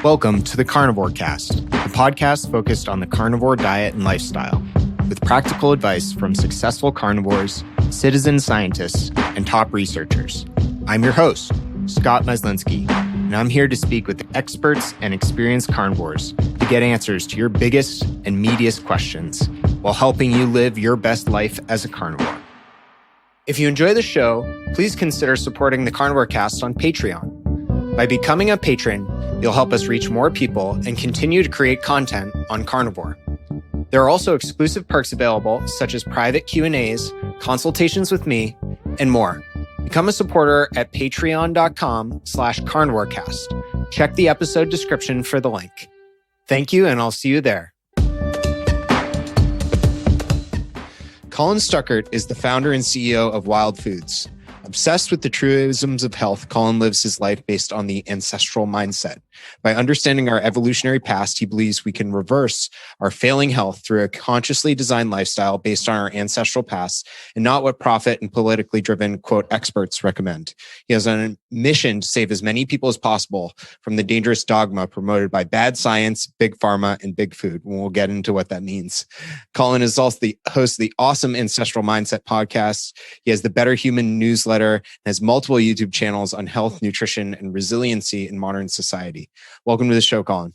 Welcome to the Carnivore Cast, the podcast focused on the carnivore diet and lifestyle, with practical advice from successful carnivores, citizen scientists, and top researchers. I'm your host, Scott Meslinski, and I'm here to speak with experts and experienced carnivores to get answers to your biggest and meatiest questions while helping you live your best life as a carnivore. If you enjoy the show, please consider supporting the Carnivore Cast on Patreon. By becoming a patron, you'll help us reach more people and continue to create content on carnivore. There are also exclusive perks available, such as private Q&As, consultations with me, and more. Become a supporter at patreon.com/carnivorecast. Check the episode description for the link. Thank you, and I'll see you there. Colin Stuckert is the founder and CEO of Wild Foods. Obsessed with the truisms of health, Colin lives his life based on the ancestral mindset. By understanding our evolutionary past, he believes we can reverse our failing health through a consciously designed lifestyle based on our ancestral past and not what profit and politically driven, quote, experts recommend. He has a mission to save as many people as possible from the dangerous dogma promoted by bad science, big pharma, and big food. And we'll get into what that means. Colin is also the host of the awesome Ancestral Mindset podcast. He has the Better Human newsletter and has multiple YouTube channels on health, nutrition, and resiliency in modern society. Welcome to the show, Colin.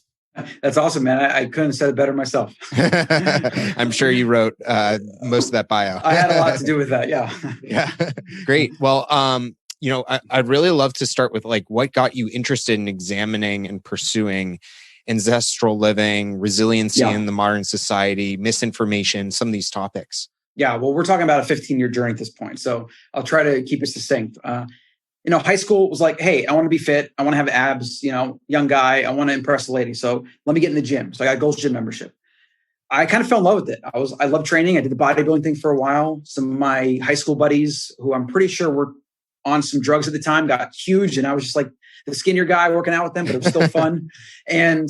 That's awesome, man. I couldn't have said it better myself. I'm sure you wrote most of that bio. I had a lot to do with that. Yeah. Yeah. Great. Well, I'd really love to start with what got you interested in examining and pursuing ancestral living, resiliency in the modern society, misinformation, some of these topics. Yeah. Well, we're talking about a 15-year journey at this point. So I'll try to keep it succinct. High school was like, hey, I want to be fit. I want to have abs, young guy. I want to impress the lady. So let me get in the gym. So I got Gold's Gym membership. I kind of fell in love with it. I love training. I did the bodybuilding thing for a while. Some of my high school buddies, who I'm pretty sure were on some drugs at the time, got huge. And I was just like the skinnier guy working out with them, but it was still fun. And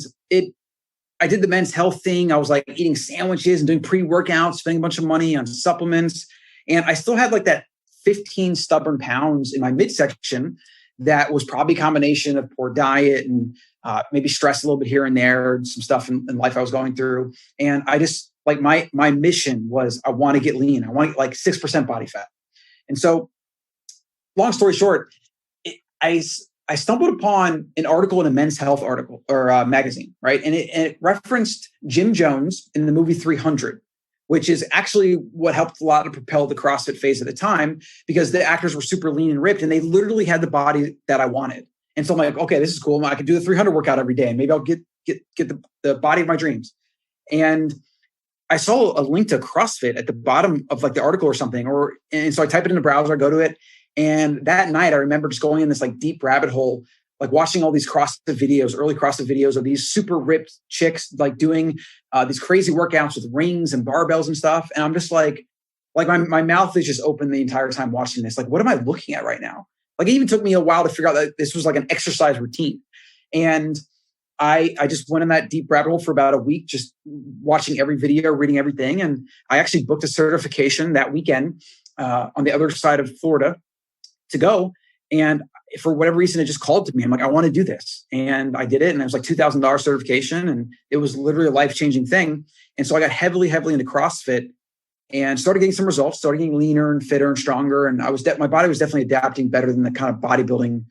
I did the men's health thing. I was like eating sandwiches and doing pre-workouts, spending a bunch of money on supplements. And I still had like that 15 stubborn pounds in my midsection that was probably a combination of poor diet and maybe stress a little bit here and there, and some stuff in life I was going through. And I just like my mission was I want to get lean. I want to get like 6% body fat. And so long story short, I stumbled upon an article in a Men's Health article or magazine, right? And it referenced Jim Jones in the movie 300. Which is actually what helped a lot to propel the CrossFit phase at the time, because the actors were super lean and ripped and they literally had the body that I wanted. And so I'm like, okay, this is cool. I can do the 300 workout every day and maybe I'll get the body of my dreams. And I saw a link to CrossFit at the bottom of like the article or something. And so I type it in the browser, I go to it. And that night I remember just going in this like deep rabbit hole, like watching all these CrossFit videos, early CrossFit videos of these super ripped chicks, like doing these crazy workouts with rings and barbells and stuff. And I'm just like my mouth is just open the entire time watching this. Like, what am I looking at right now? Like, it even took me a while to figure out that this was like an exercise routine. And I just went in that deep rabbit hole for about a week, just watching every video, reading everything. And I actually booked a certification that weekend on the other side of Florida to go. And for whatever reason, it just called to me. I'm like, I want to do this. And I did it. And it was like $2,000 certification. And it was literally a life-changing thing. And so I got heavily into CrossFit and started getting some results, started getting leaner and fitter and stronger. And my body was definitely adapting better than the kind of bodybuilding,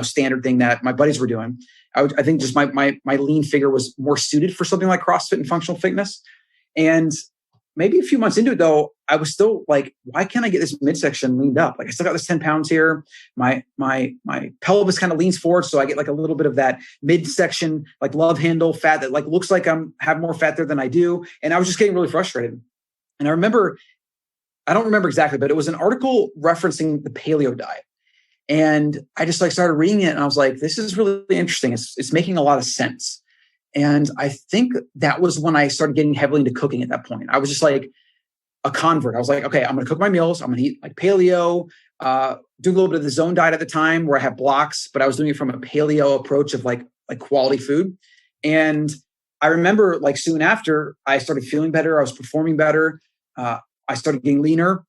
standard thing that my buddies were doing. I think just my lean figure was more suited for something like CrossFit and functional fitness. And maybe a few months into it, though, I was still like, why can't I get this midsection leaned up? Like, I still got this 10 pounds here. My pelvis kind of leans forward. So I get like a little bit of that midsection, like love handle fat that like looks like have more fat there than I do. And I was just getting really frustrated. And I don't remember exactly, but it was an article referencing the Paleo diet. And I just like started reading it and I was like, this is really interesting. It's making a lot of sense. And I think that was when I started getting heavily into cooking at that point. I was just like a convert. I was like, okay, I'm going to cook my meals. I'm going to eat like paleo, doing a little bit of the zone diet at the time where I have blocks, but I was doing it from a paleo approach of like quality food. And I remember like soon after I started feeling better. I was performing better. I started getting leaner.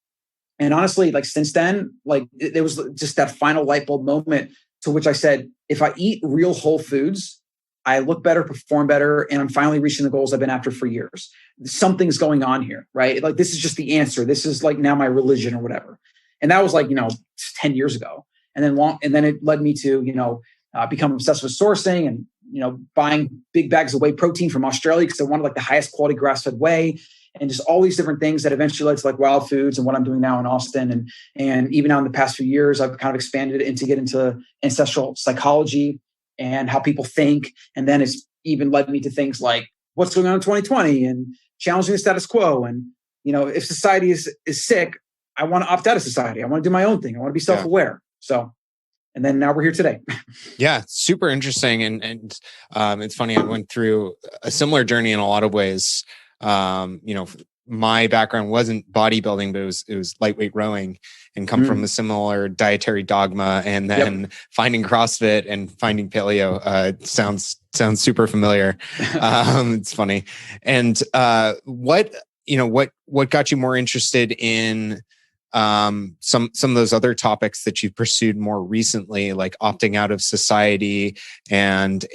And honestly, like since then, like it was just that final light bulb moment to which I said, if I eat real whole foods, I look better, perform better, and I'm finally reaching the goals I've been after for years. Something's going on here, right? Like, this is just the answer. This is like now my religion or whatever. And that was like, 10 years ago. And then it led me to, become obsessed with sourcing and, buying big bags of whey protein from Australia because I wanted like the highest quality grass-fed whey, and just all these different things that eventually led to like Wild Foods and what I'm doing now in Austin. And even now in the past few years, I've kind of expanded it get into ancestral psychology and how people think. And then it's even led me to things like what's going on in 2020 and challenging the status quo. And, if society is sick, I want to opt out of society. I want to do my own thing. I want to be self-aware. Yeah. So, and then now we're here today. Yeah, super interesting. And it's funny, I went through a similar journey in a lot of ways. My background wasn't bodybuilding, but it was lightweight rowing, and come from a similar dietary dogma. And then finding CrossFit and finding Paleo sounds super familiar. It's funny. And what got you more interested in some of those other topics that you've pursued more recently, like opting out of society and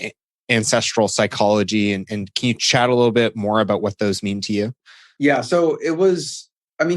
ancestral psychology, and can you chat a little bit more about what those mean to you? Yeah. So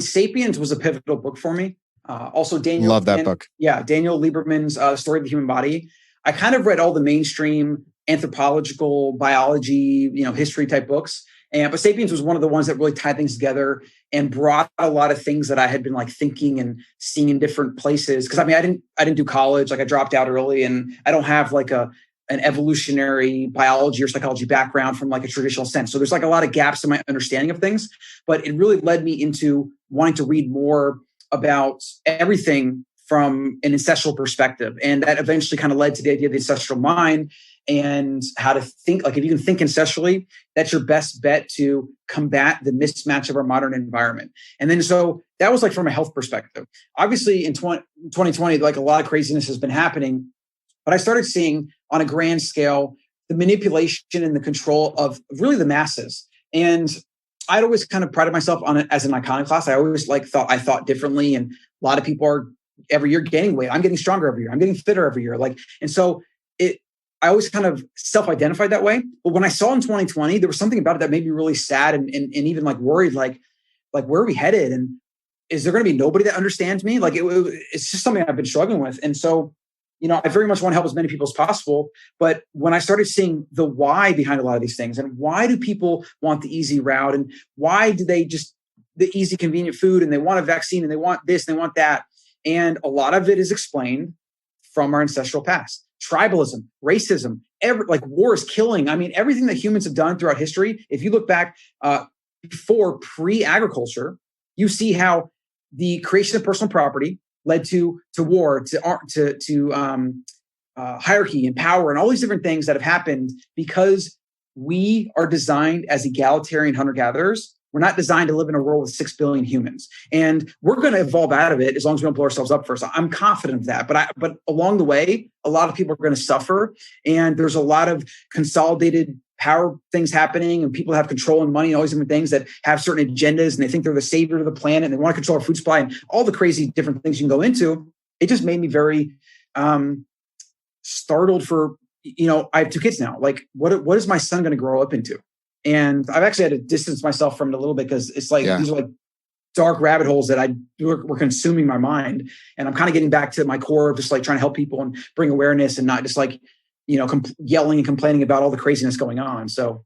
Sapiens was a pivotal book for me. Also Daniel. Love that book. Yeah. Daniel Lieberman's Story of the Human Body. I kind of read all the mainstream anthropological biology, history type books. But Sapiens was one of the ones that really tied things together and brought a lot of things that I had been like thinking and seeing in different places. Cause I didn't do college. Like, I dropped out early, and I don't have like an evolutionary biology or psychology background from like a traditional sense. So there's like a lot of gaps in my understanding of things, but it really led me into wanting to read more about everything from an ancestral perspective. And that eventually kind of led to the idea of the ancestral mind and how to think. Like, if you can think ancestrally, that's your best bet to combat the mismatch of our modern environment. And then, so that was like from a health perspective. Obviously in 2020, like a lot of craziness has been happening, but I started seeing on a grand scale the manipulation and the control of really the masses. And I'd always kind of prided myself on it as an iconoclast. I always thought differently. And a lot of people are every year gaining weight. I'm getting stronger every year. I'm getting fitter every year. And so I always kind of self-identified that way. But when I saw in 2020, there was something about it that made me really sad and even like worried, like where are we headed? And is there going to be nobody that understands me? Like, it's just something I've been struggling with. And so, I very much want to help as many people as possible. But when I started seeing the why behind a lot of these things, and why do people want the easy route, and why do they just the easy, convenient food, and they want a vaccine, and they want this, and they want that. And a lot of it is explained from our ancestral past. Tribalism, racism, wars, killing. I mean, everything that humans have done throughout history. If you look back before pre-agriculture, you see how the creation of personal property led to war, to hierarchy and power, and all these different things that have happened because we are designed as egalitarian hunter-gatherers. We're not designed to live in a world with 6 billion humans, and we're going to evolve out of it as long as we don't blow ourselves up first. I'm confident of that, but along the way, a lot of people are going to suffer, and there's a lot of consolidated power things happening, and people have control and money and all these different things that have certain agendas, and they think they're the savior of the planet, and they want to control our food supply and all the crazy different things you can go into. It just made me very startled for, I have 2 kids now. Like, what is my son going to grow up into? And I've actually had to distance myself from it a little bit because it's like, these are like dark rabbit holes that were consuming my mind. And I'm kind of getting back to my core of just like trying to help people and bring awareness, and not just like, yelling and complaining about all the craziness going on. So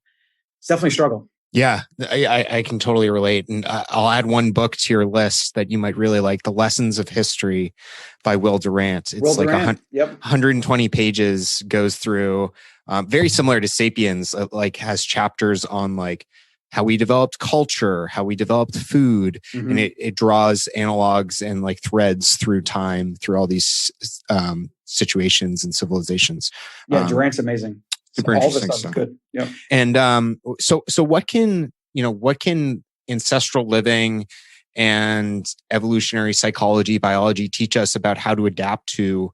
it's definitely a struggle. Yeah, I can totally relate. And I'll add one book to your list that you might really like, The Lessons of History by Will Durant. It's 120 pages, goes through, very similar to Sapiens, has chapters on like how we developed culture, how we developed food. Mm-hmm. And it draws analogs and like threads through time, through all these situations and civilizations. Yeah, Durant's amazing. Super interesting stuff. Good. Yeah. And so what can ancestral living and evolutionary psychology, biology teach us about how to adapt to,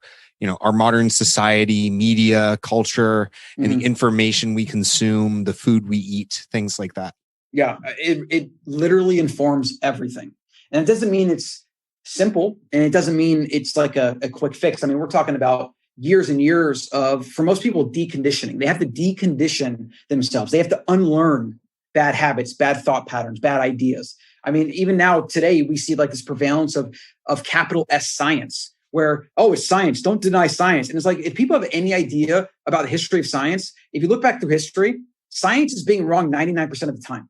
our modern society, media, culture, and the information we consume, the food we eat, things like that? Yeah, it literally informs everything. And it doesn't mean it's simple, and it doesn't mean it's like a quick fix. I mean, we're talking about years and years of, for most people, deconditioning. They have to decondition themselves. They have to unlearn bad habits, bad thought patterns, bad ideas. I mean, even now today, we see like this prevalence of capital S science, where, oh, it's science, don't deny science. And it's like, if people have any idea about the history of science, if you look back through history, science is being wrong 99% of the time.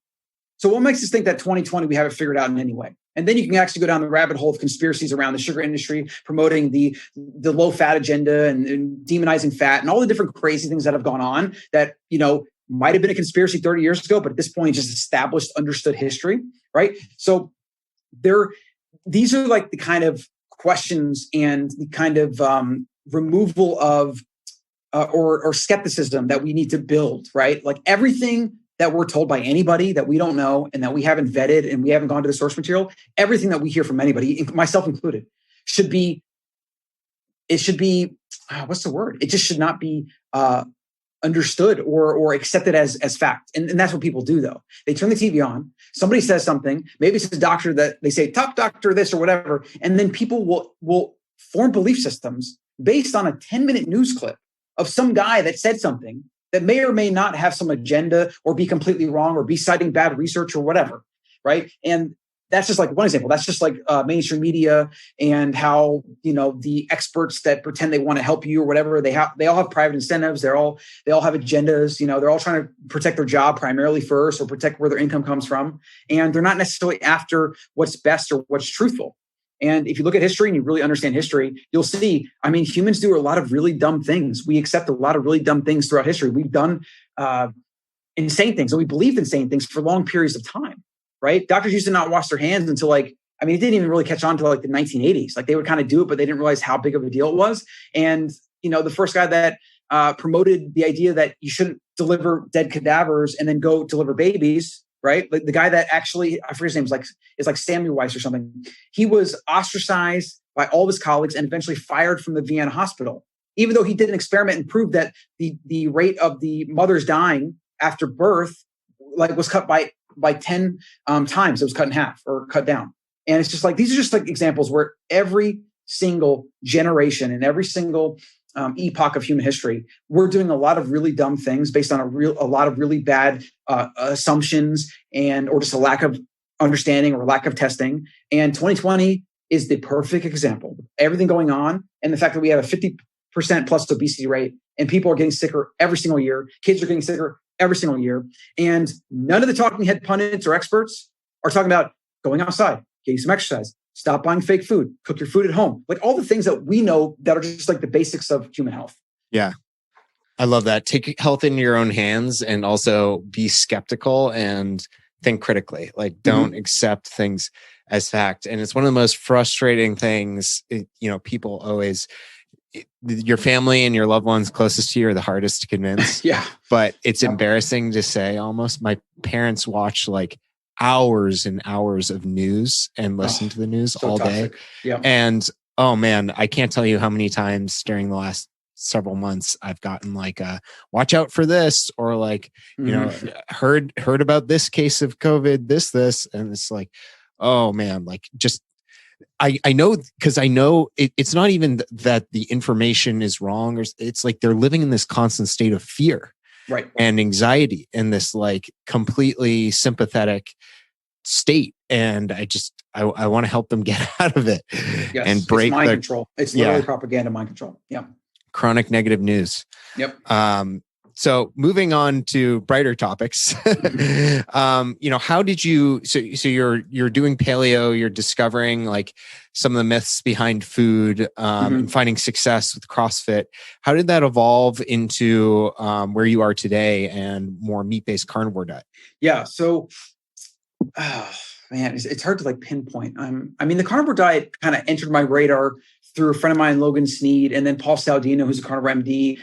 So what makes us think that 2020, we have it figured out in any way? And then you can actually go down the rabbit hole of conspiracies around the sugar industry, promoting the low fat agenda and demonizing fat and all the different crazy things that have gone on that, might have been a conspiracy 30 years ago, but at this point, just established, understood history, right? So these are like the kind of questions and the kind of removal of or skepticism that we need to build, right? Like everything that we're told by anybody that we don't know and that we haven't vetted and we haven't gone to the source material, everything that we hear from anybody, myself included, should be, what's the word? It just should not be understood or accepted as fact. And that's what people do, though. They turn the TV on, somebody says something, maybe it's a doctor that they say, top doctor, this or whatever, and then people will form belief systems based on a 10-minute news clip of some guy that said something that may or may not have some agenda or be completely wrong or be citing bad research or whatever, right? And that's just like one example. That's just like mainstream media and how, the experts that pretend they want to help you or whatever, they all have private incentives. They all have agendas. They're all trying to protect their job primarily first or protect where their income comes from. And they're not necessarily after what's best or what's truthful. And if you look at history and you really understand history, you'll see, humans do a lot of really dumb things. We accept a lot of really dumb things throughout history. We've done insane things and we believed insane things for long periods of time. Right? Doctors used to not wash their hands until it didn't even really catch on until like the 1980s. Like they would kind of do it, but they didn't realize how big of a deal it was. And, the first guy that promoted the idea that you shouldn't deliver dead cadavers and then go deliver babies, right? Like the guy that actually, I forget his name, is like Samuel Weiss or something. He was ostracized by all of his colleagues and eventually fired from the Vienna hospital, even though he did an experiment and proved that the rate of the mothers dying after birth was cut by 10 times. It was cut in half or cut down. And it's just like, these are just like examples where every single generation and every single epoch of human history, we're doing a lot of really dumb things based on a lot of really bad assumptions or just a lack of understanding or lack of testing. And 2020 is the perfect example. Everything going on and the fact that we have a 50% plus obesity rate and people are getting sicker every single year. Kids are getting sicker every single year. And none of the talking head pundits or experts are talking about going outside, getting some exercise, stop buying fake food, cook your food at home. Like all the things that we know that are just like the basics of human health. Yeah. I love that. Take health in your own hands and also be skeptical and think critically. Like don't accept things as fact. And it's one of the most frustrating things, people always, your family and your loved ones closest to you are the hardest to convince. Yeah. But it's embarrassing to say almost. My parents watch like hours and hours of news and listen to the news all day. Yeah. And oh man, I can't tell you how many times during the last several months I've gotten like watch out for this or like, heard about this case of COVID, this. And it's like, oh man, like just I know because I know it's not even that the information is wrong or it's like they're living in this constant state of fear, right, and anxiety in this like completely sympathetic state. And I want to help them get out of it and break it's mind control. It's literally propaganda mind control. Yeah. Chronic negative news. Yep. So moving on to brighter topics, how did you, so you're doing paleo, you're discovering like some of the myths behind food, and finding success with CrossFit. How did that evolve into, where you are today and more meat-based carnivore diet? Yeah. So, man, it's hard to like pinpoint. The carnivore diet kind of entered my radar through a friend of mine, Logan Sneed, and then Paul Saldino, who's a carnivore MD.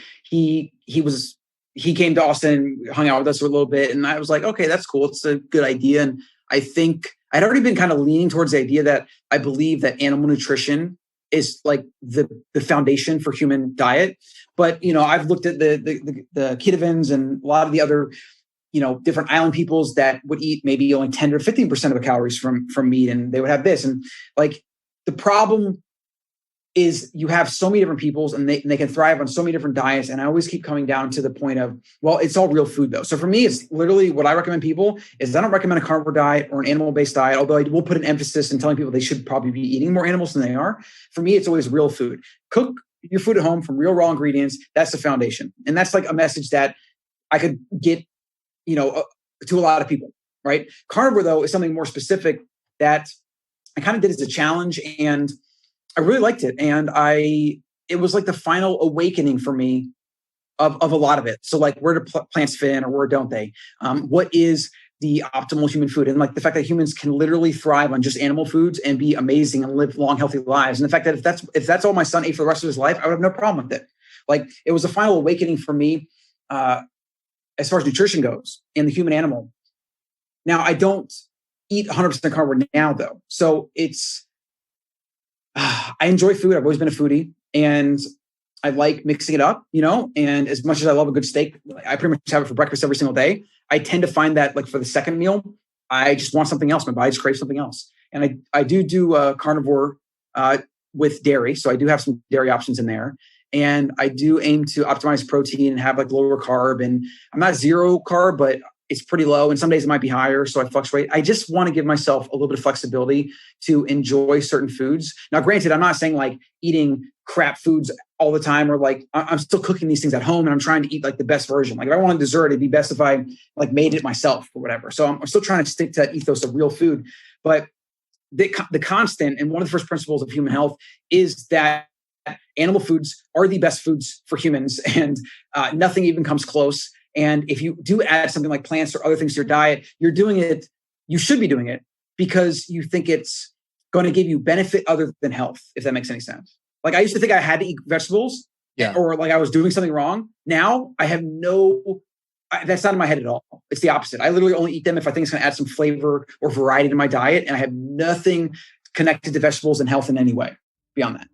He came to Austin and hung out with us for a little bit. And I was like, okay, that's cool. It's a good idea. And I think I'd already been kind of leaning towards the idea that I believe that animal nutrition is like the foundation for human diet. But, I've looked at the Ketovans and a lot of the other, different island peoples that would eat maybe only 10 or 15% of the calories from meat. And they would have this. And like the problem is you have so many different peoples and they can thrive on so many different diets. And I always keep coming down to the point of, well, it's all real food though. So for me, it's literally what I recommend people is I don't recommend a carnivore diet or an animal-based diet, although I will put an emphasis in telling people they should probably be eating more animals than they are. For me, it's always real food. Cook your food at home from real raw ingredients. That's the foundation. And that's like a message that I could get, to a lot of people, right? Carnivore though is something more specific that I kind of did as a challenge, and I really liked it. And it was like the final awakening for me of a lot of it. So like, where do plants fit in or where don't they? What is the optimal human food? And like the fact that humans can literally thrive on just animal foods and be amazing and live long, healthy lives. And the fact that if that's all my son ate for the rest of his life, I would have no problem with it. Like it was a final awakening for me as far as nutrition goes in the human animal. Now I don't eat 100% carnivore now though. So I enjoy food. I've always been a foodie and I like mixing it up, and as much as I love a good steak, I pretty much have it for breakfast every single day. I tend to find that like for the second meal, I just want something else. My body just craves something else. And I do carnivore with dairy. So I do have some dairy options in there. And I do aim to optimize protein and have like lower carb. And I'm not zero carb, but it's pretty low. And some days it might be higher. So I fluctuate. I just want to give myself a little bit of flexibility to enjoy certain foods. Now, granted, I'm not saying like eating crap foods all the time, or like I'm still cooking these things at home and I'm trying to eat like the best version. Like if I want a dessert, it'd be best if I like made it myself or whatever. So I'm still trying to stick to that ethos of real food. But the constant and one of the first principles of human health is that animal foods are the best foods for humans, and nothing even comes close. And if you do add something like plants or other things to your diet, you should be doing it because you think it's going to give you benefit other than health, if that makes any sense. Like I used to think I had to eat vegetables or like I was doing something wrong. Now I have that's not in my head at all. It's the opposite. I literally only eat them if I think it's going to add some flavor or variety to my diet. And I have nothing connected to vegetables and health in any way beyond that.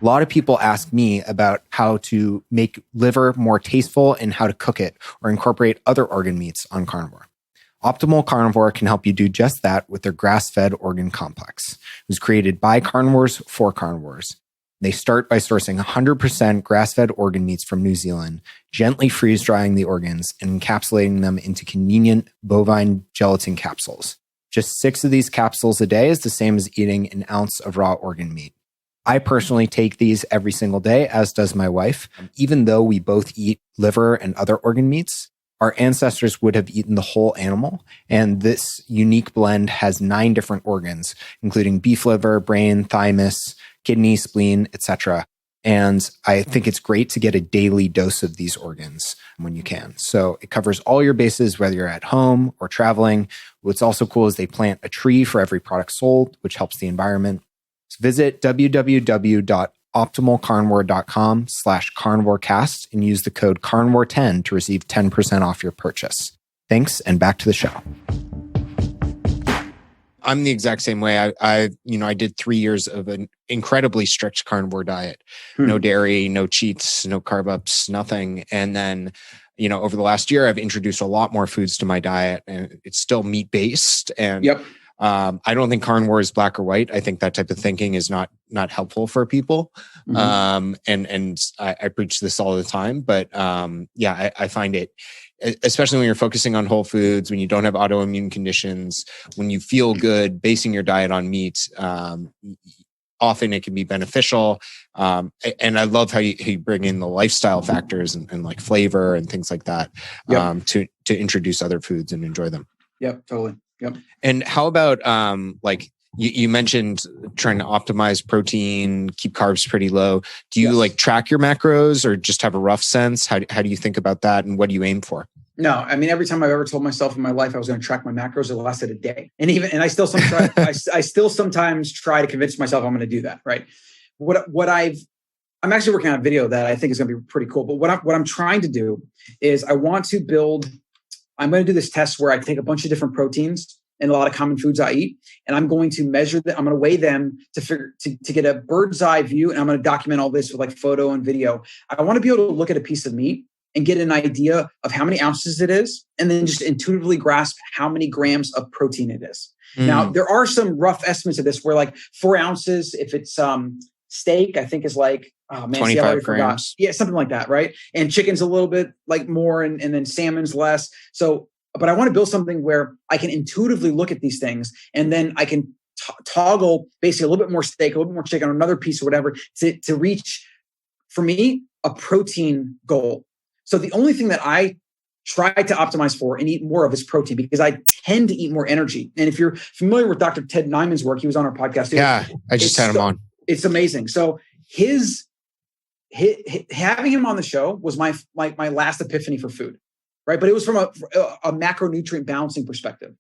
A lot of people ask me about how to make liver more tasteful and how to cook it or incorporate other organ meats on carnivore. Optimal Carnivore can help you do just that with their grass-fed organ complex. It was created by carnivores for carnivores. They start by sourcing 100% grass-fed organ meats from New Zealand, gently freeze-drying the organs and encapsulating them into convenient bovine gelatin capsules. Just 6 of these capsules a day is the same as eating an ounce of raw organ meat. I personally take these every single day, as does my wife. Even though we both eat liver and other organ meats, our ancestors would have eaten the whole animal. And this unique blend has 9 different organs, including beef liver, brain, thymus, kidney, spleen, etc. And I think it's great to get a daily dose of these organs when you can. So it covers all your bases, whether you're at home or traveling. What's also cool is they plant a tree for every product sold, which helps the environment. Visit www.optimalcarnivore.com/carnivorecast and use the code carnivore10 to receive 10% off your purchase. Thanks, and back to the show. I'm the exact same way. I did 3 years of an incredibly strict carnivore diet. No dairy, no cheats, no carb ups, nothing. And then, over the last year, I've introduced a lot more foods to my diet, and it's still meat-based. And I don't think carnivore is black or white. I think that type of thinking is not helpful for people. And I preach this all the time, but I find it, especially when you're focusing on whole foods, when you don't have autoimmune conditions, when you feel good basing your diet on meat, often it can be beneficial. And I love how you bring in the lifestyle factors and like flavor and things like that to introduce other foods and enjoy them. Yep, totally. Yep. And how about you mentioned trying to optimize protein, keep carbs pretty low. Do you like track your macros or just have a rough sense? How do you think about that, and what do you aim for? No, I mean, every time I've ever told myself in my life I was going to track my macros, it lasted a day. And I still sometimes try to convince myself I'm going to do that. Right. I'm actually working on a video that I think is going to be pretty cool. But what I'm trying to do is I'm going to do this test where I take a bunch of different proteins and a lot of common foods I eat, and I'm going to measure them. I'm going to weigh them to get a bird's eye view, and I'm going to document all this with like photo and video. I want to be able to look at a piece of meat and get an idea of how many ounces it is, and then just intuitively grasp how many grams of protein it is. Now, there are some rough estimates of this where like 4 ounces, if it's steak, I think is like, 25 grams. Yeah, something like that, right? And chicken's a little bit like more, and then salmon's less. So, but I want to build something where I can intuitively look at these things, and then I can toggle basically a little bit more steak, a little bit more chicken, or another piece or whatever to reach, for me, a protein goal. So the only thing that I try to optimize for and eat more of is protein, because I tend to eat more energy. And if you're familiar with Dr. Ted Nyman's work, he was on our podcast too. Yeah, I just had him on. It's amazing. So having him on the show was my last epiphany for food, right? But it was from a macronutrient balancing perspective.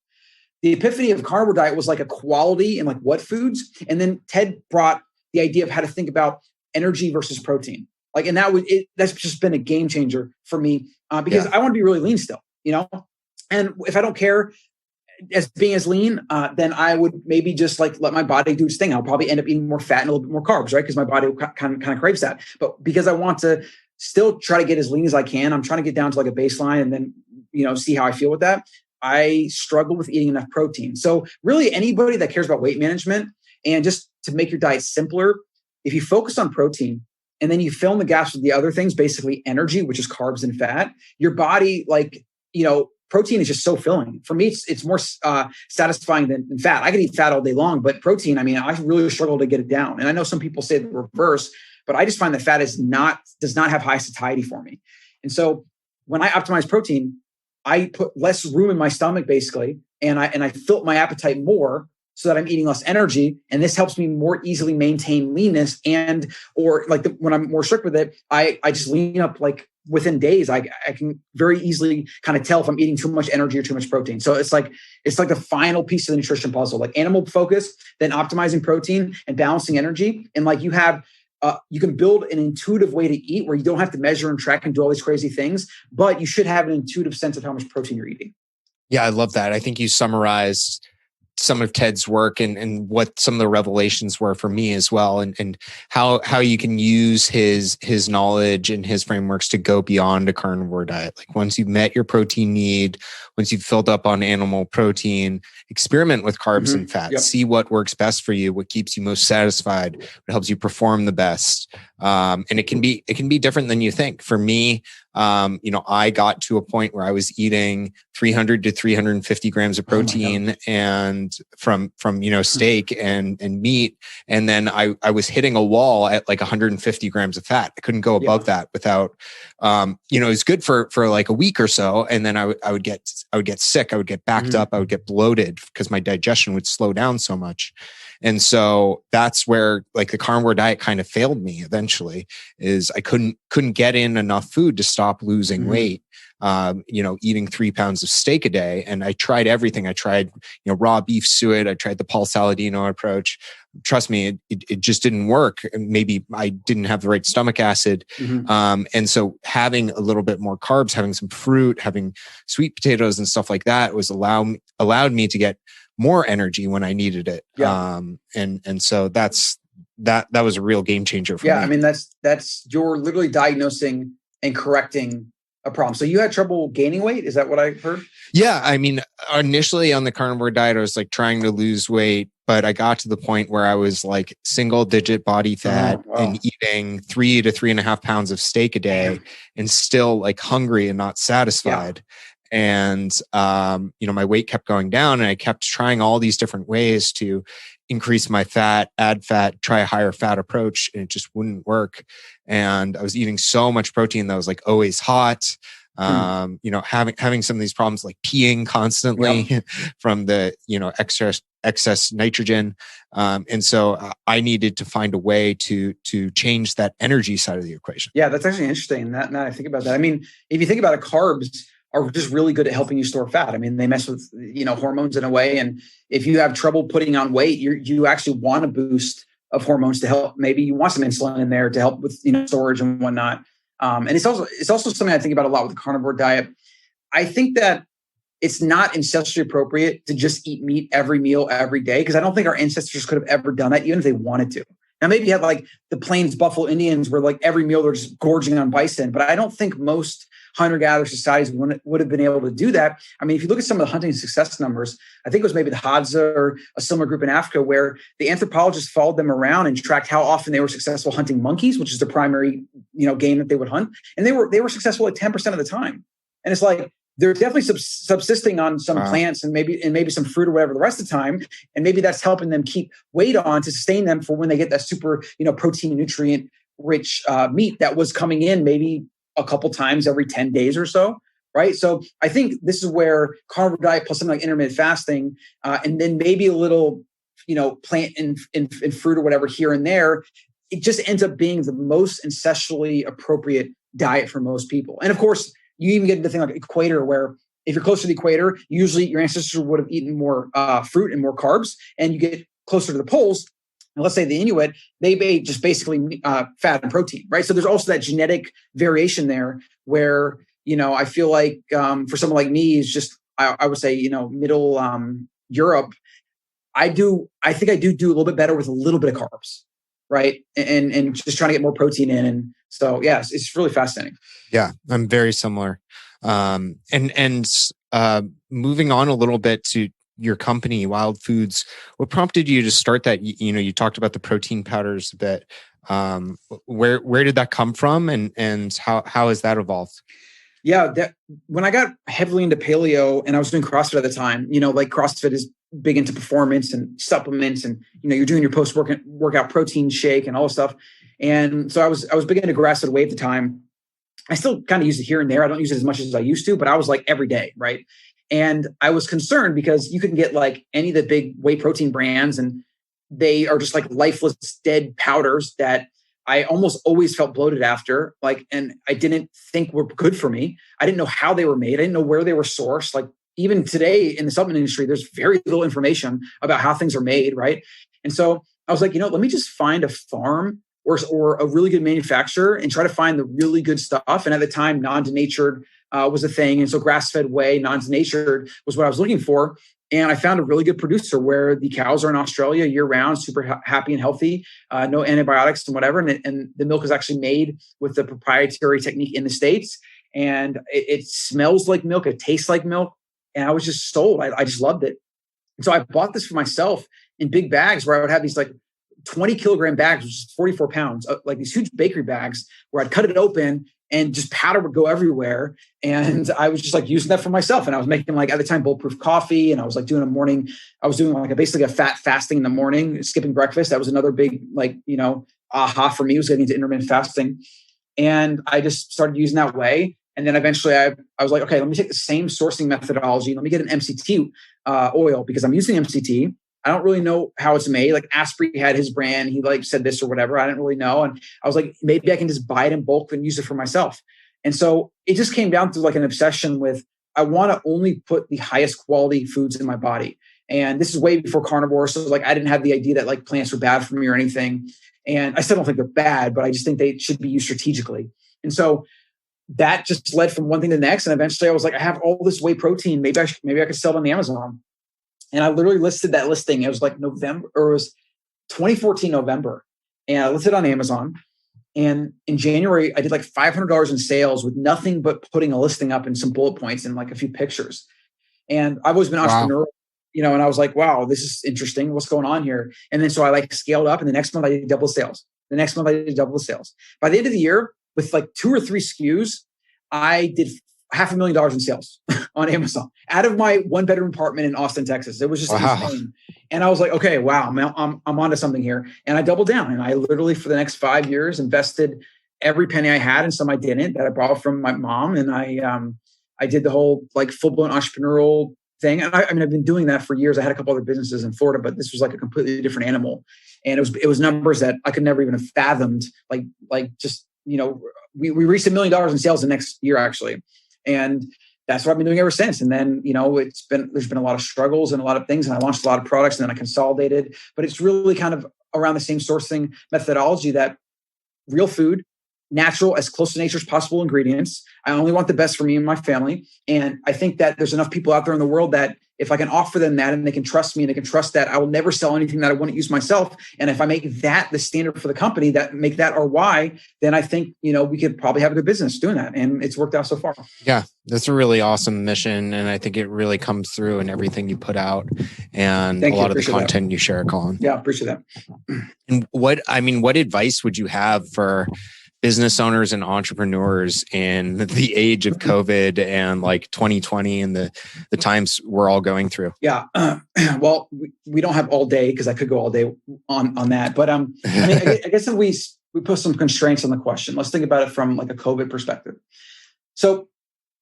The epiphany of carnivore diet was like a quality and like what foods. And then Ted brought the idea of how to think about energy versus protein. Like, and that's just been a game changer for me because I want to be really lean still, and if I don't care as being as lean, then I would maybe just like let my body do its thing. I'll probably end up eating more fat and a little bit more carbs, right? Because my body kind of craves that. But because I want to still try to get as lean as I can, I'm trying to get down to like a baseline and then, see how I feel with that. I struggle with eating enough protein. So really anybody that cares about weight management and just to make your diet simpler, if you focus on protein and then you fill in the gaps with the other things, basically energy, which is carbs and fat, your body, protein is just so filling. For me, it's more satisfying than fat. I could eat fat all day long, but protein, I really struggle to get it down. And I know some people say the reverse, but I just find that fat does not have high satiety for me. And so when I optimize protein, I put less room in my stomach basically, and I fill my appetite more so that I'm eating less energy. And this helps me more easily maintain leanness when I'm more strict with it, I just lean up like within days. I can very easily kind of tell if I'm eating too much energy or too much protein. So it's like the final piece of the nutrition puzzle, like animal focus, then optimizing protein and balancing energy. And like you can build an intuitive way to eat where you don't have to measure and track and do all these crazy things, but you should have an intuitive sense of how much protein you're eating. Yeah, I love that. I think you summarized some of Ted's work and what some of the revelations were for me as well, and how you can use his knowledge and his frameworks to go beyond a carnivore diet. Like once you've met your protein need, once you've filled up on animal protein, experiment with carbs and fat, see what works best for you, what keeps you most satisfied, what helps you perform the best. And it can be different than you think. For me, I got to a point where I was eating 300 to 350 grams of protein and from steak and meat. And then I was hitting a wall at like 150 grams of fat. I couldn't go above that without, it was good for like a week or so. And then I would get sick. I would get backed up. I would get bloated because my digestion would slow down so much. And so that's where like the carnivore diet kind of failed me eventually, is I couldn't get in enough food to stop losing weight. Eating 3 pounds of steak a day. And I tried everything. I tried, raw beef suet. I tried the Paul Saladino approach. Trust me, it just didn't work. Maybe I didn't have the right stomach acid. And so having a little bit more carbs, having some fruit, having sweet potatoes and stuff like that was allowed me to get more energy when I needed it. And so that was a real game changer for me. I mean, that's you're literally diagnosing and correcting a problem. So you had trouble gaining weight? Is that what I heard? Yeah. I mean, initially on the carnivore diet, I was like trying to lose weight, but I got to the point where I was like single digit body fat and eating 3 to 3.5 pounds of steak a day and still like hungry and not satisfied. And, my weight kept going down, and I kept trying all these different ways to increase my fat, add fat, try a higher fat approach, and it just wouldn't work. And I was eating so much protein that was like always hot. Having some of these problems like peeing constantly from the, excess nitrogen. And so I needed to find a way to change that energy side of the equation. Yeah, that's actually interesting. Now I think about that. I mean, if you think about it, carbs are just really good at helping you store fat. I mean, they mess with, hormones in a way. And if you have trouble putting on weight, you actually want a boost of hormones to help. Maybe you want some insulin in there to help with, storage and whatnot. And it's also something I think about a lot with the carnivore diet. I think that it's not ancestrally appropriate to just eat meat every meal, every day, because I don't think our ancestors could have ever done that, even if they wanted to. Now, maybe you have like the Plains Buffalo Indians where like every meal they're just gorging on bison, but I don't think most hunter-gatherer societies would have been able to do that. I mean, if you look at some of the hunting success numbers, I think it was maybe the Hadza or a similar group in Africa where the anthropologists followed them around and tracked how often they were successful hunting monkeys, which is the primary, game that they would hunt. And they were successful like 10% of the time. And it's like, they're definitely subsisting on some plants and maybe some fruit or whatever the rest of the time. And maybe that's helping them keep weight on to sustain them for when they get that super, protein, nutrient rich meat that was coming in maybe a couple times every 10 days or so. Right. So I think this is where carnivore diet plus something like intermittent fasting, and then maybe a little, plant and fruit or whatever here and there, it just ends up being the most ancestrally appropriate diet for most people. And of course, you even get into the thing like equator, where if you're closer to the equator, usually your ancestors would have eaten more fruit and more carbs, and you get closer to the poles. And let's say the Inuit, they ate just basically fat and protein, right? So there's also that genetic variation there where, I feel like for someone like me, is just, I would say, middle Europe, I think I do a little bit better with a little bit of carbs, right? And just trying to get more protein in. And so, yeah, it's really fascinating. Yeah, I'm very similar. And moving on a little bit to your company, Wild Foods, what prompted you to start that? You talked about the protein powders a bit. Where did that come from, and how has that evolved? Yeah, when I got heavily into paleo and I was doing CrossFit at the time, like CrossFit is big into performance and supplements, and you're doing your post workout protein shake and all this stuff. And so I was big into grass-fed whey at the time. I still kind of use it here and there. I don't use it as much as I used to, but I was like every day, right? And I was concerned because you can get like any of the big whey protein brands, and they are just like lifeless, dead powders that I almost always felt bloated after, and I didn't think were good for me. I didn't know how they were made. I didn't know where they were sourced. Like even today in the supplement industry, there's very little information about how things are made, right? And so I was like, let me just find a farm or a really good manufacturer and try to find the really good stuff. And at the time, non-denatured was a thing. And so grass-fed whey, non-denatured was what I was looking for. And I found a really good producer where the cows are in Australia year-round, super happy and healthy, no antibiotics and whatever. And the milk is actually made with the proprietary technique in the States. And it smells like milk. It tastes like milk. And I was just sold. I just loved it. And so I bought this for myself in big bags where I would have these like 20 kilogram bags, which is 44 pounds, like these huge bakery bags where I'd cut it open and just powder would go everywhere. And I was just like using that for myself. And I was making like at the time bulletproof coffee. And I was like doing I was doing like basically a fat fasting in the morning, skipping breakfast. That was another big, aha for me, was getting into intermittent fasting. And I just started using that way. And then eventually I was like, okay, let me take the same sourcing methodology. Let me get an MCT oil because I'm using MCT. I don't really know how it's made. Like Asprey had his brand. He like said this or whatever. I didn't really know. And I was like, maybe I can just buy it in bulk and use it for myself. And so it just came down to like an obsession with, I want to only put the highest quality foods in my body. And this is way before carnivore. So like, I didn't have the idea that like plants were bad for me or anything. And I still don't think they're bad, but I just think they should be used strategically. And so that just led from one thing to the next. And eventually I was like, I have all this whey protein. Maybe I could sell it on the Amazon. And I literally listed that listing. It was like November, or it was 2014 November. And I listed on Amazon. And in January, I did like $500 in sales with nothing but putting a listing up and some bullet points and like a few pictures. And I've always been an entrepreneur, and I was like, wow, this is interesting. What's going on here? And then so I like scaled up, and the next month I did double sales. The next month I did double the sales. By the end of the year, with like 2 or 3 SKUs, I did $500,000 in sales on Amazon out of my 1-bedroom apartment in Austin, Texas. It was just insane. And I was like, okay, wow, I'm onto something here. And I doubled down. And I literally, for the next 5 years, invested every penny I had, and some I didn't, that I borrowed from my mom. And I did the whole like full-blown entrepreneurial thing. And I mean, I've been doing that for years. I had a couple other businesses in Florida, but this was like a completely different animal. And it was numbers that I could never even have fathomed. Like just, we reached $1 million in sales the next year, actually. And that's what I've been doing ever since. And then, there's been a lot of struggles and a lot of things, and I launched a lot of products, and then I consolidated, but it's really kind of around the same sourcing methodology, that real food, natural, as close to nature as possible ingredients. I only want the best for me and my family. And I think that there's enough people out there in the world that if I can offer them that and they can trust me and they can trust that I will never sell anything that I wouldn't use myself. And if I make that the standard for the company, that make that our why, then I think, we could probably have a good business doing that. And it's worked out so far. Yeah, that's a really awesome mission. And I think it really comes through in everything you put out and a lot of the content you share, Colin. Yeah, appreciate that. And what advice would you have for business owners and entrepreneurs in the age of COVID and like 2020 and the times we're all going through? Yeah. Well, we don't have all day because I could go all day on that. But I guess if we put some constraints on the question, let's think about it from like a COVID perspective. So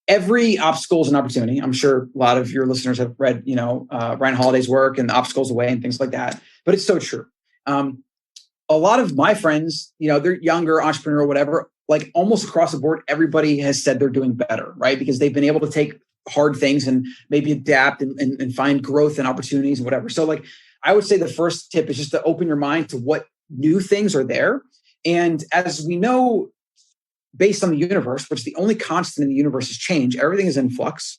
every obstacle is an opportunity. I'm sure a lot of your listeners have read, Ryan Holiday's work and the obstacles away and things like that. But it's so true. A lot of my friends, they're younger, entrepreneur, whatever, like almost across the board, everybody has said they're doing better, right? Because they've been able to take hard things and maybe adapt and find growth and opportunities and whatever. So like, I would say the first tip is just to open your mind to what new things are there. And as we know, based on the universe, which the only constant in the universe is change, everything is in flux.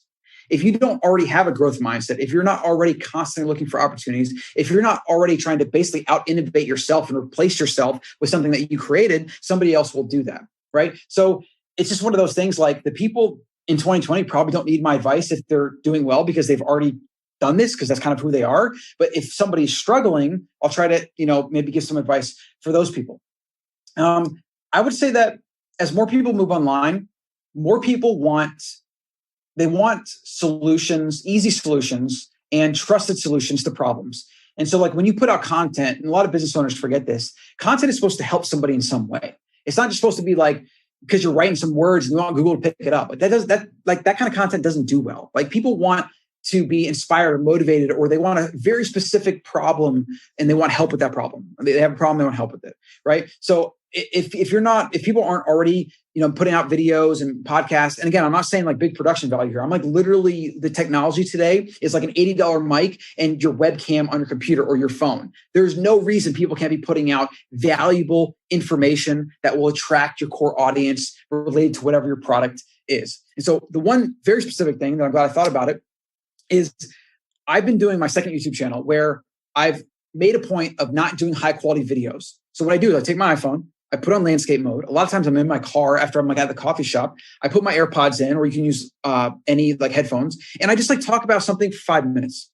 If you don't already have a growth mindset, if you're not already constantly looking for opportunities, if you're not already trying to basically out-innovate yourself and replace yourself with something that you created, somebody else will do that, right? So it's just one of those things like the people in 2020 probably don't need my advice if they're doing well because they've already done this because that's kind of who they are. But if somebody's struggling, I'll try to, maybe give some advice for those people. I would say that as more people move online, more people want solutions, easy solutions, and trusted solutions to problems. And so like when you put out content, and a lot of business owners forget this, content is supposed to help somebody in some way. It's not just supposed to be like, because you're writing some words and you want Google to pick it up. Like that kind of content doesn't do well. Like people want to be inspired or motivated, or they want a very specific problem and they want help with that problem. They have a problem, they want help with it, right? So if people aren't already, putting out videos and podcasts, and again, I'm not saying like big production value here. I'm like literally the technology today is like an $80 mic and your webcam on your computer or your phone. There's no reason people can't be putting out valuable information that will attract your core audience related to whatever your product is. And so the one very specific thing that I'm glad I thought about it is I've been doing my second YouTube channel where I've made a point of not doing high quality videos. So what I do is I take my iPhone, I put on landscape mode. A lot of times I'm in my car after I'm like at the coffee shop. I put my AirPods in, or you can use any like headphones. And I just like talk about something for 5 minutes.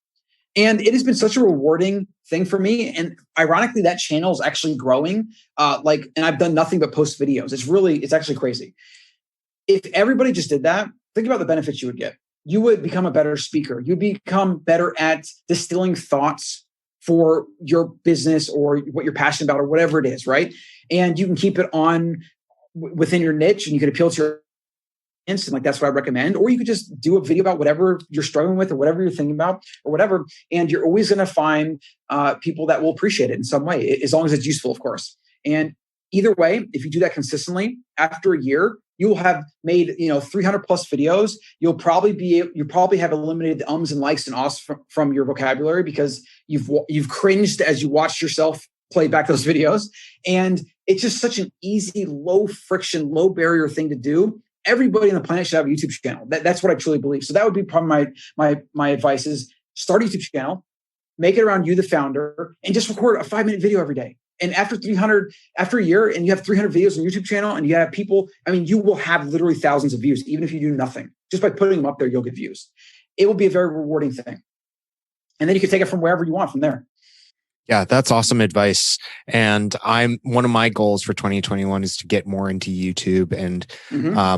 And it has been such a rewarding thing for me. And ironically, that channel is actually growing. And I've done nothing but post videos. It's actually crazy. If everybody just did that, think about the benefits you would get. You would become a better speaker. You'd become better at distilling thoughts for your business or what you're passionate about or whatever it is, right? And you can keep it on within your niche and you can appeal to your audience. And like, that's what I recommend. Or you could just do a video about whatever you're struggling with or whatever you're thinking about or whatever. And you're always going to find people that will appreciate it in some way, as long as it's useful, of course. And either way, if you do that consistently, after a year, you will have made 300 plus videos. You'll probably have eliminated the ums and likes and ahs from your vocabulary because you've cringed as you watched yourself play back those videos. And it's just such an easy, low friction, low barrier thing to do. Everybody on the planet should have a YouTube channel. That's what I truly believe. So that would be probably my advice is start a YouTube channel, make it around you, the founder, and just record a 5-minute video every day. And after a year, and you have 300 videos on your YouTube channel, and you have people, you will have literally thousands of views, even if you do nothing. Just by putting them up there, you'll get views. It will be a very rewarding thing. And then you can take it from wherever you want from there. Yeah, that's awesome advice. And one of my goals for 2021 is to get more into YouTube and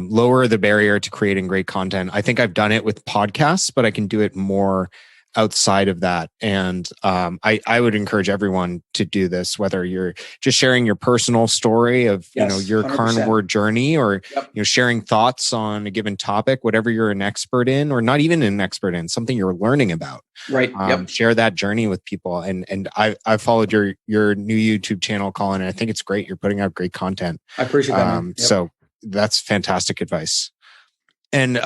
lower the barrier to creating great content. I think I've done it with podcasts, but I can do it more outside of that. And I would encourage everyone to do this, whether you're just sharing your personal story of your 100%. Carnivore journey, or sharing thoughts on a given topic, whatever you're an expert in, or not even an expert in, something you're learning about. Right. Share that journey with people. And I followed your new YouTube channel, Colin, and I think it's great. You're putting out great content. I appreciate that. So that's fantastic advice. And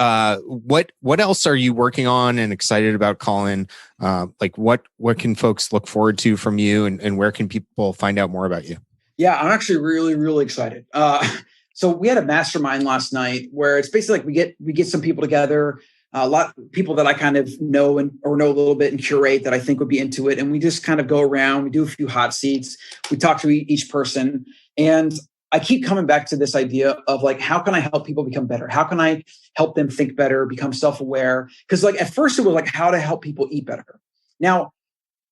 what else are you working on and excited about, Colin? What can folks look forward to from you, and where can people find out more about you? Yeah, I'm actually really, really excited. So we had a mastermind last night where it's basically like we get some people together. a lot of people that I kind of know or know a little bit and curate that I think would be into it. And we just kind of go around, we do a few hot seats, we talk to each person. And I keep coming back to this idea of like, how can I help people become better? How can I help them think better, become self-aware? Because like at first it was like how to help people eat better. Now,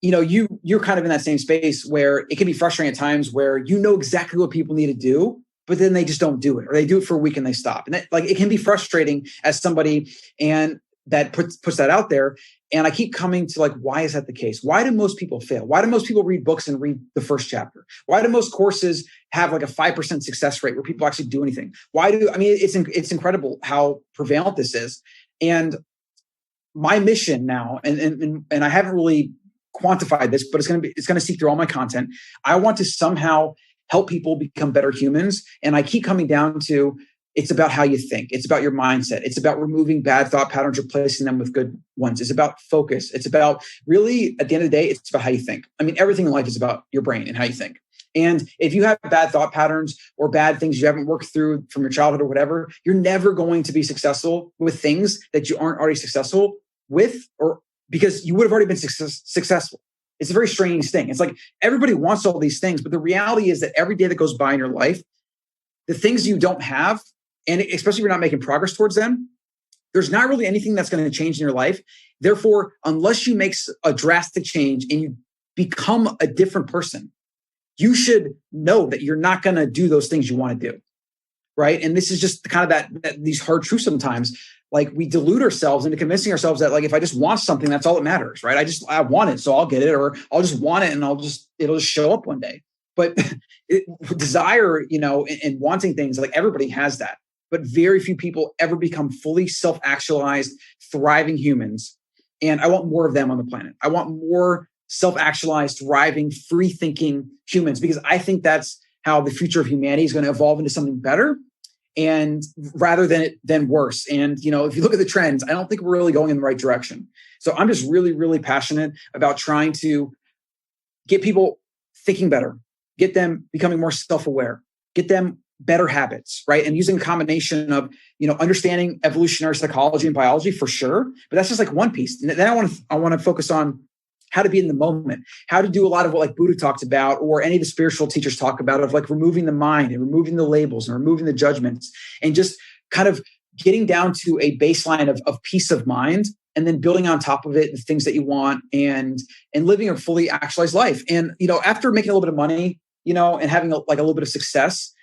you're kind of in that same space where it can be frustrating at times where you know exactly what people need to do, but then they just don't do it, or they do it for a week and they stop. And that, like, it can be frustrating as somebody and that puts that out there. And I keep coming to like, why is that the case? Why do most people fail? Why do most people read books and read the first chapter? Why do most courses have like a 5% success rate where people actually do anything? It's incredible how prevalent this is. And my mission now, and I haven't really quantified this, but it's going to seep through all my content. I want to somehow help people become better humans. And I keep coming down to, it's about how you think. It's about your mindset. It's about removing bad thought patterns, replacing them with good ones. It's about focus. It's about really, at the end of the day, it's about how you think. I mean, everything in life is about your brain and how you think. And if you have bad thought patterns or bad things you haven't worked through from your childhood or whatever, you're never going to be successful with things that you aren't already successful with, or because you would have already been successful. It's a very strange thing. It's like everybody wants all these things, but the reality is that every day that goes by in your life, the things you don't have, and especially if you're not making progress towards them, there's not really anything that's going to change in your life. Therefore, unless you make a drastic change and you become a different person, you should know that you're not going to do those things you want to do. Right. And this is just kind of that these hard truths sometimes. Like we delude ourselves into convincing ourselves that like, if I just want something, that's all that matters. Right. I want it, so I'll get it, or I'll just want it and it'll just show up one day. But desire, and wanting things, like everybody has that. But very few people ever become fully self-actualized, thriving humans. And I want more of them on the planet. I want more self-actualized, thriving, free-thinking humans, because I think that's how the future of humanity is going to evolve into something better, and rather than worse. And, if you look at the trends, I don't think we're really going in the right direction. So I'm just really, really passionate about trying to get people thinking better, get them becoming more self-aware, get them better habits, right? And using a combination of, understanding evolutionary psychology and biology for sure, but that's just like one piece. And then I want to focus on how to be in the moment, how to do a lot of what like Buddha talked about, or any of the spiritual teachers talk about, of like removing the mind and removing the labels and removing the judgments, and just kind of getting down to a baseline of peace of mind, and then building on top of it the things that you want, and living a fully actualized life. And, after making a little bit of money, and having a little bit of success,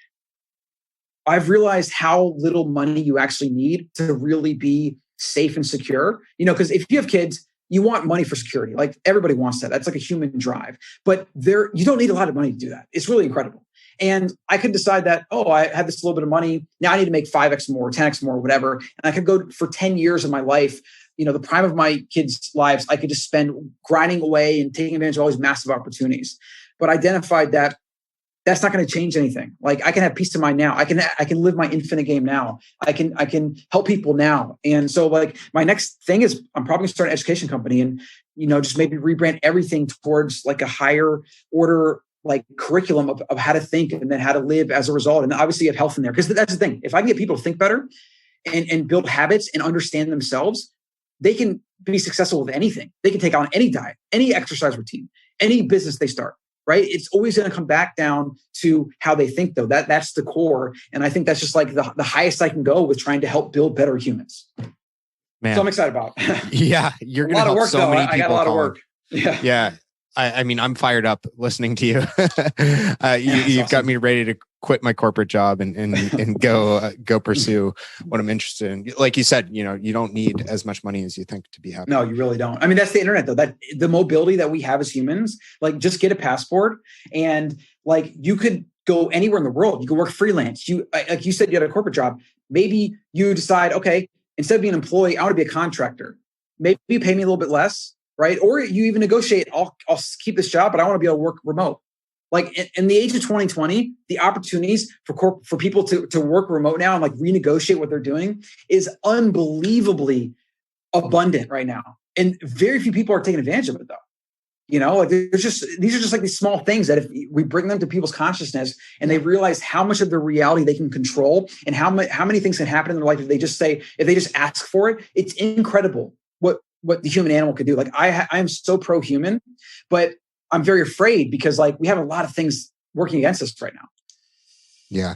I've realized how little money you actually need to really be safe and secure. Because if you have kids, you want money for security. Like everybody wants that. That's like a human drive. But you don't need a lot of money to do that. It's really incredible. And I could decide that, I have this little bit of money. Now I need to make 5x more, 10x more, whatever. And I could go for 10 years of my life, the prime of my kids' lives, I could just spend grinding away and taking advantage of all these massive opportunities. But I identified that that's not going to change anything. Like I can have peace of mind now. I can live my infinite game now. I can help people now. And so like my next thing is I'm probably going to start an education company and, just maybe rebrand everything towards like a higher order, like curriculum of how to think and then how to live as a result. And obviously you have health in there, because that's the thing. If I can get people to think better and build habits and understand themselves, they can be successful with anything. They can take on any diet, any exercise routine, any business they start. Right? It's always going to come back down to how they think, though. That's the core. And I think that's just like the highest I can go with trying to help build better humans. Man. So I'm excited about. Yeah. You're going to help work, so though. many people. I got a lot of work. Yeah. Yeah. I mean, I'm fired up listening to you. You've awesome. got me ready to quit my corporate job and go pursue what I'm interested in. Like you said, you don't need as much money as you think to be happy. No, you really don't. I mean, that's the internet though. That the mobility that we have as humans, like just get a passport and like you could go anywhere in the world. You can work freelance. Like you said, you had a corporate job. Maybe you decide, okay, instead of being an employee, I want to be a contractor. Maybe you pay me a little bit less. Right. Or you even negotiate, I'll keep this job, but I want to be able to work remote. Like in the age of 2020, the opportunities for people to work remote now and like renegotiate what they're doing is unbelievably abundant right now. And very few people are taking advantage of it though. Like these are just like these small things that if we bring them to people's consciousness and they realize how much of their reality they can control and how many things can happen in their life if they just ask for it, it's incredible what the human animal could do. Like I am so pro-human, but I'm very afraid because like we have a lot of things working against us right now. Yeah.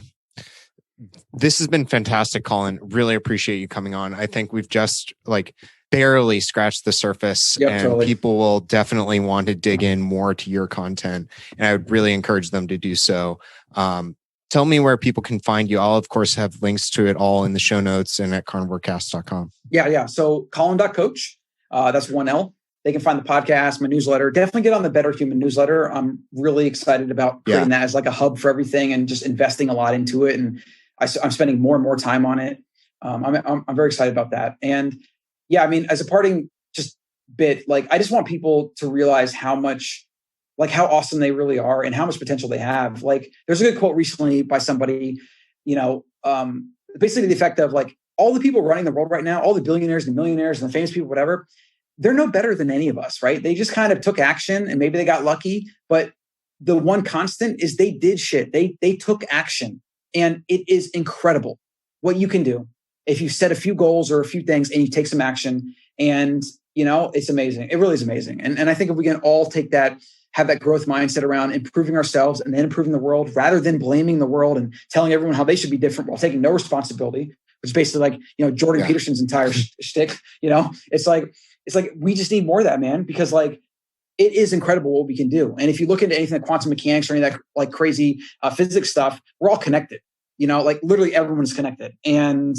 This has been fantastic, Colin. Really appreciate you coming on. I think we've just like barely scratched the surface, and totally. People will definitely want to dig in more to your content. And I would really encourage them to do so. Tell me where people can find you. I'll, of course, have links to it all in the show notes and at carnivorecast.com. Yeah. So Colin.coach, that's 1L. They can find the podcast, my newsletter. Definitely get on the Better Human newsletter. I'm really excited about creating that as like a hub for everything and just investing a lot into it. And I'm spending more and more time on it. I'm very excited about that. And yeah, I mean, as a parting just bit, like I just want people to realize how awesome they really are and how much potential they have. Like there's a good quote recently by somebody, basically the effect of like all the people running the world right now, all the billionaires and millionaires and the famous people, whatever, they're no better than any of us, right? They just kind of took action and maybe they got lucky, but the one constant is they did shit. They took action, and it is incredible what you can do if you set a few goals or a few things and you take some action. And it's amazing. It really is amazing. And I think if we can all have that growth mindset around improving ourselves and then improving the world, rather than blaming the world and telling everyone how they should be different while taking no responsibility, which is basically like Jordan Peterson's entire shtick. It's like we just need more of that, man, because like it is incredible what we can do. And if you look into anything like quantum mechanics or any of that like crazy physics stuff, we're all connected. Like literally everyone is connected, and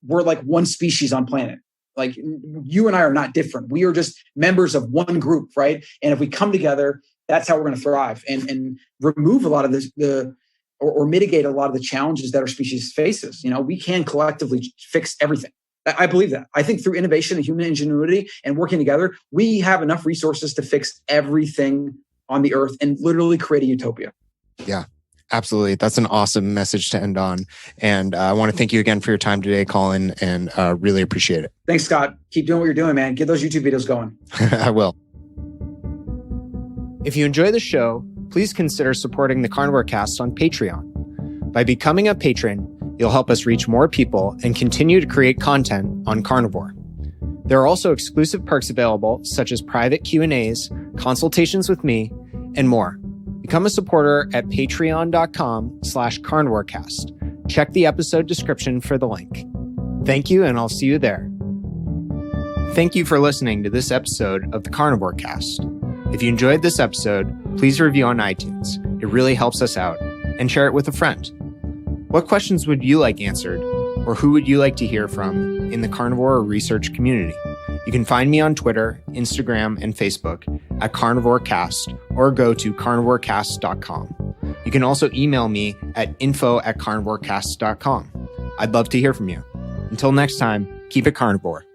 we're like one species on planet. Like you and I are not different. We are just members of one group, right? And if we come together, that's how we're going to thrive and remove a lot of or mitigate a lot of the challenges that our species faces. We can collectively fix everything. I believe that. I think through innovation and human ingenuity and working together, we have enough resources to fix everything on the earth and literally create a utopia. Yeah, absolutely. That's an awesome message to end on. And I want to thank you again for your time today, Colin, and really appreciate it. Thanks, Scott. Keep doing what you're doing, man. Get those YouTube videos going. I will. If you enjoy the show, please consider supporting the Carnivore Cast on Patreon. By becoming a patron, you'll help us reach more people and continue to create content on Carnivore. There are also exclusive perks available, such as private Q&As, consultations with me, and more. Become a supporter at patreon.com/carnivorecast. Check the episode description for the link. Thank you, and I'll see you there. Thank you for listening to this episode of the Carnivore Cast. If you enjoyed this episode, please review on iTunes. It really helps us out. And share it with a friend. What questions would you like answered, or who would you like to hear from in the carnivore research community? You can find me on Twitter, Instagram, and Facebook at CarnivoreCast, or go to carnivorecast.com. You can also email me at info@carnivorecast.com. I'd love to hear from you. Until next time, keep it carnivore.